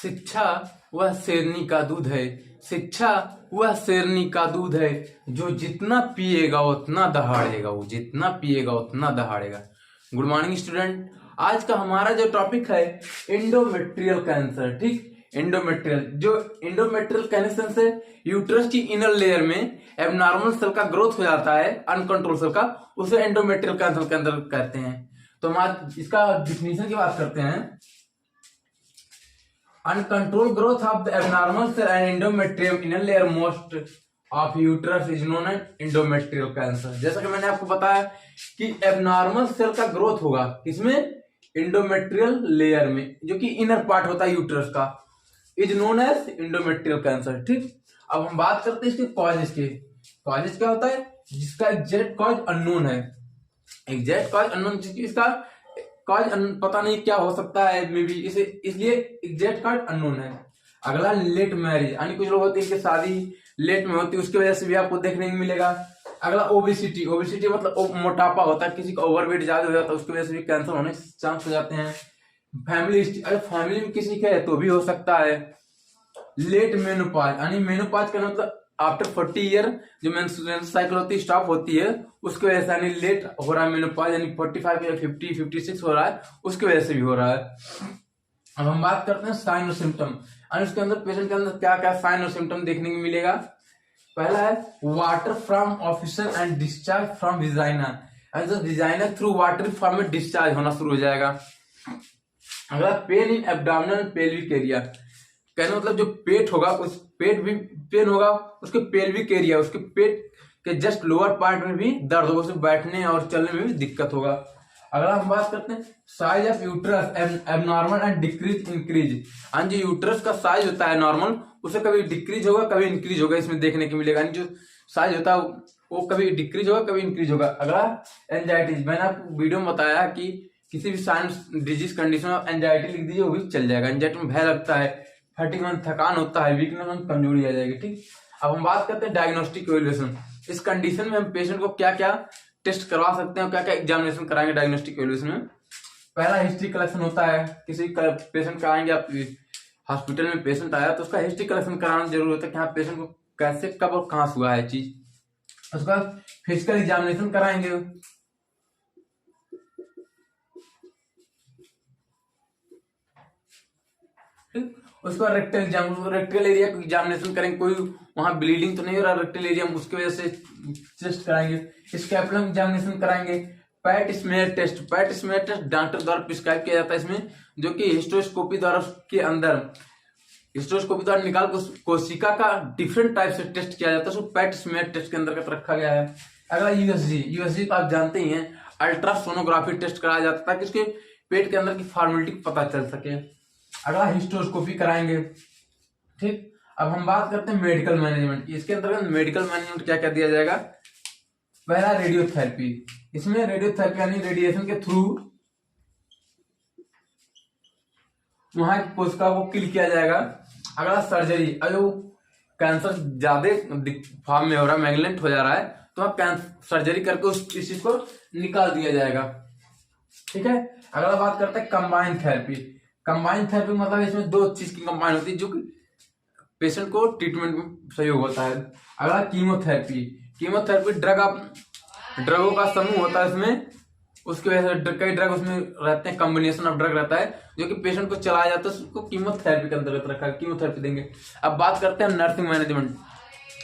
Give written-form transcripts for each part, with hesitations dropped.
शिक्षा वह शेरनी का दूध है, शिक्षा वह शेरनी का दूध है, जो जितना पिएगा उतना दहाड़ेगा, वो जितना पिएगा उतना दहाड़ेगा। गुड मॉर्निंग स्टूडेंट, आज का हमारा जो टॉपिक है एंडोमेट्रियल कैंसर। ठीक, एंडोमेट्रियल कैंसर से यूट्रस की इनर लेयर में एबनॉर्मल सेल का ग्रोथ हो जाता है, अनकंट्रोल सेल का, उसे एंडोमेट्रियल कैंसर के अंदर कहते हैं। तो हम आज इसका डिफिनेशन की बात करते हैं। Uncontrolled growth of the abnormal cell and endometrium inner layer most of uterus is known as endometrial cancer। जैसा कि मैंने आपको बताया कि एबनॉर्मल सेल का ग्रोथ होगा किसमें, एंडोमेट्रियल लेयर में, जो कि इनर पार्ट होता है यूट्रस का, is known as endometrial cancer. ठीक, अब हम बात करते हैं इसके कॉजेज के। कॉजेज क्या होता है, जिसका एग्जैक्ट कॉज अननोन है, एग्जैक्ट कॉज अननोन, इसका कॉज पता नहीं क्या हो सकता है, मे बी इसे, इसलिए एग्जैक्ट कॉज अननोन है। अगला लेट मैरिज, यानी कुछ लोग होते हैं कि शादी लेट में होती है, उसकी वजह से भी आपको देखने को मिलेगा। अगला ओबेसिटी, ओबेसिटी मतलब मोटापा होता है, किसी का ओवरवेट ज्यादा हो जाता है, उसकी वजह से भी कैंसर होने के चांस हो जाते हैं। फैमिली, अगर फैमिली में किसी का है तो भी हो सकता है। लेट मेनोपॉज, यानी मेनोपॉज का मतलब आफ्टर 40 ईयर जो मेंस्ट्रुअल साइकिल होती है स्टॉप होती है, उसकी वजह से, यानी लेट हो रहा है मेनोपॉज, यानी 45 या 50, 56 हो रहा है, उसकी वजह से भी हो रहा है। अब हम बात करते हैं साइन और सिम्टम, यानी उसके अंदर पेशेंट के अंदर क्या क्या साइन और सिम्टम देखने को मिलेगा। पहला है water from officer and discharge from vagina, vagina through water form में डिस्चार्ज होना शुरू हो जाएगा। अगला pain in abdominal pelvic area, कहने मतलब जो पेट होगा उस पेट भी पेन होगा, उसके पेल्विक एरिया, उसके पेट के जस्ट लोअर पार्ट में भी दर्द होगा, उसे बैठने और चलने में भी दिक्कत होगा। अगला हम बात करते हैं size of uterus abnormal and decrease increase, हाँ जी, यूट्रस का साइज होता है नॉर्मल, उसे कभी डिक्रीज होगा कभी इंक्रीज होगा, इसमें देखने को मिलेगा। जो साइज होता है वो कभी डिक्रीज होगा कभी इंक्रीज होगा। अगला एंजाइटी, मैंने आपको वीडियो में बताया कि किसी भी साइंस डिजीज कंडीशन में एंजाइटी लिख दीजिए, वो भी चल जाएगा। एंजाइटी में भय लगता है, फटीग में थकान होता है, वीकनेस में कमजोरी आ जाएगी। ठीक, अब हम बात करते हैं डायग्नोस्टिक इवैल्यूएशन। इस कंडीशन में हम पेशेंट को क्या क्या टेस्ट करवा सकते हैं, क्या क्या एग्जामिनेशन कराएंगे डायग्नोस्टिक इवैल्यूएशन में। पहला हिस्ट्री कलेक्शन होता है, किसी पेशेंट का आएंगे आप हॉस्पिटल में, पेशेंट आया तो उसका हिस्ट्री कलेक्शन कराना जरूरी होता है कि हाँ पेशेंट को कैसे कब और कहाँ हुआ है चीज। उसका फिजिकल एग्जामिनेशन कराएंगे, उसका रेक्टल एरिया को एग्जामिनेशन करेंगे, कोई वहां ब्लीडिंग तो नहीं हो रहा रेक्टल एरिया में, उसकी वजह से टेस्ट कराएंगे। स्कैपुलम एग्जामिनेशन कराएंगे। Pap smear test, pap smear test doctor द्वारा प्रिस्क्राइब किया जाता है इसमें, जो कि हिस्टोस्कोपी द्वारा के अंदर हिस्टोस्कोपी द्वारा निकाल कोशिका का डिफरेंट टाइप से टेस्ट किया जाता है, उसको पैट स्मेयर टेस्ट के अंतर्गत रखा गया है। अगला यूएसजी तो आप जानते ही हैं, अल्ट्रासोनोग्राफी टेस्ट कराया जाता है ताकि उसके पेट के अंदर की फॉर्मेलिटी पता चल सके। अगला हिस्टोस्कोपी कराएंगे। ठीक, अब हम बात करते हैं मेडिकल मैनेजमेंट। इसके अंतर्गत मेडिकल मैनेजमेंट क्या क्या दिया जाएगा। पहला रेडियोथेरेपी, इसमें रेडियोथेरेपी यानी रेडिएशन के थ्रू वहां की कोशिका को किल किया जाएगा। अगला सर्जरी, अगर कैंसर ज्यादा फॉर्म में हो रहा है, मैग्नेंट हो जा रहा है, तो वहां सर्जरी करके उस चीज को निकाल दिया जाएगा। ठीक है, अगला बात करते हैं कंबाइन थेरेपी। कंबाइन थेरेपी मतलब इसमें दो चीज की कंबाइन होती है जो कि पेशेंट को ट्रीटमेंट में सहयोग होता है। अगला कीमोथेरेपी, कीमोथेरेपी ड्रगों का समूह होता है इसमें, उसकी वजह से कई ड्रग उसमें रहते हैं, कॉम्बिनेशन ऑफ ड्रग रहता है जो कि पेशेंट को चलाया जाता है, उसको कीमोथेरेपी के अंतर्गत रखा है, कीमोथेरेपी देंगे। अब बात करते हैं नर्सिंग मैनेजमेंट।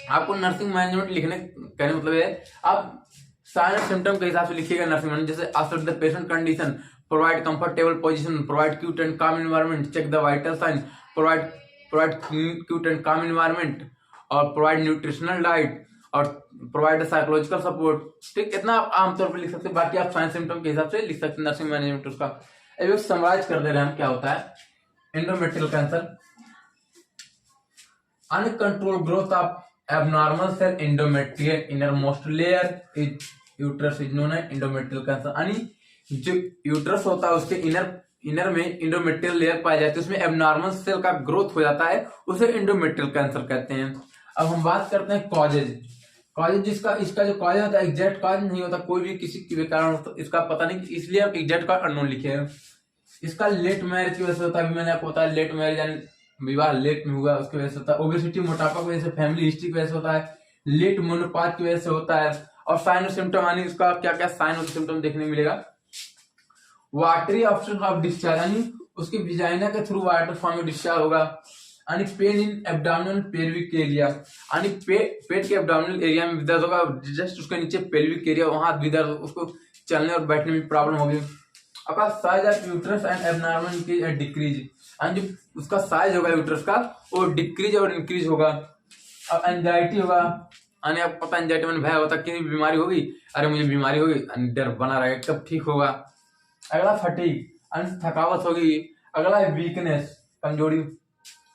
आपको नर्सिंग मैनेजमेंट लिखने कहने मतलब है आप साइन और सिम्टम के हिसाब से लिखिएगा नर्सिंग मैनेजमेंट, जैसे after the patient condition, provide comfortable position, provide quiet and calm environment, check the vital sign, provide quiet and calm environment, और प्रोवाइड न्यूट्रिशनल डाइट, और प्रोवाइड साइकोलॉजिकल सपोर्ट। ठीक, इतना आप आमतौर पर लिख सकते हैं, बाकी आप साइंस सिम्टम के हिसाब से लिख सकते हैं नर्सिंग मैनेजमेंट उसका। अभी समराइज कर दे रहे हैं हम क्या होता है endometrial cancer. Uncontrolled growth of abnormal cell endometrial innermost layer is uterus is known as endometrial cancer, यानी जो यूट्रस होता है उसके इनर में एंडोमेट्रियल लेयर पाई जाती है, उसमें एबनॉर्मल सेल का ग्रोथ हो जाता है, उसे एंडोमेट्रियल कैंसर कहते हैं। अब हम बात करते हैं कॉजेज। जिसका इसका जो कॉज होता है एग्जैक्ट कॉज नहीं होता, कोई भी किसी के कारण इसका पता नहीं, इसलिए आप एग्जैक्ट कॉज अननोन लिखे हैं। इसका लेट मैरिज की वजह से होता है, मैंने आपको बताया लेट मैरिज यानी विवाह लेट में हुआ उसकी वजह से होता है, ओबेसिटी मोटापा की वजह से, फैमिली हिस्ट्री की वजह से होता है, लेट मेनोपॉज की वजह से होता है। और साइन और सिम्टम यानी उसका क्या क्या साइन और सिम्टम देखने मिलेगा। वाटरी ऑब्स्ट्रक्शन ऑफ डिस्चार्ज यानी उसकी विजाइना के थ्रू वाटर फॉर्म में डिस्चार्ज होगा। यानी pain in abdominal pelvic area यानी पेट के एब्डोमिनल एरिया में दर्द होगा, जस्ट उसके नीचे पेल्विक एरिया वहां भी दर्द, उसको चलने और बैठने में प्रॉब्लम होगी। आपका size of uterus and abnormal increase and decrease यानी जो उसका साइज होगा यूट्रस का वो डिक्रीज और इंक्रीज होगा। अब एंजाइटी होगा यानी आपको पता एंजाइटी में भय होता है कि बीमारी होगी, अरे मुझे बीमारी होगी, डर बना रहेगा कब ठीक होगा। अगला फटीग यानी थकावट होगी। अगला है वीकनेस कमजोरी।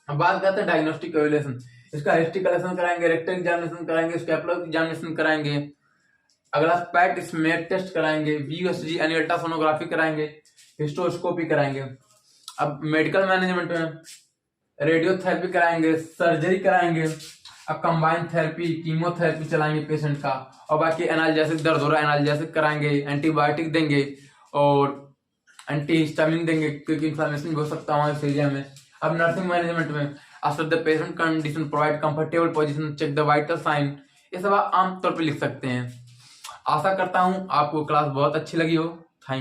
अब बात करते हैं डायग्नोस्टिक एवेल्यूएशन, इसका हिस्ट्री कलेक्शन कराएंगे, रेक्टल एग्जामिनेशन कराएंगे, स्कैपुलर एग्जामिनेशन कराएंगे। अगला पैट स्मेयर टेस्ट कराएंगे, VUSG यानी अल्ट्रासोनोग्राफी कराएंगे, हिस्टोस्कोपी कराएंगे। अब मेडिकल मैनेजमेंट में रेडियोथेरेपी कराएंगे, सर्जरी कराएंगे, अब कंबाइन थेरेपी कीमोथेरेपी चलाएंगे पेशेंट का, और बाकी एनाल्जेसिक दर्द हो रहा है एनाल्जेसिक कराएंगे, एंटीबायोटिक देंगे और एंटी हिस्टामिन देंगे क्योंकि इन्फ्लेमेशन भी हो सकता है इस एरिया में। अब नर्सिंग मैनेजमेंट में after the patient condition provide comfortable position, check the vital sign, ये सब आप आमतौर पर लिख सकते हैं। आशा करता हूं आपको क्लास बहुत अच्छी लगी हो।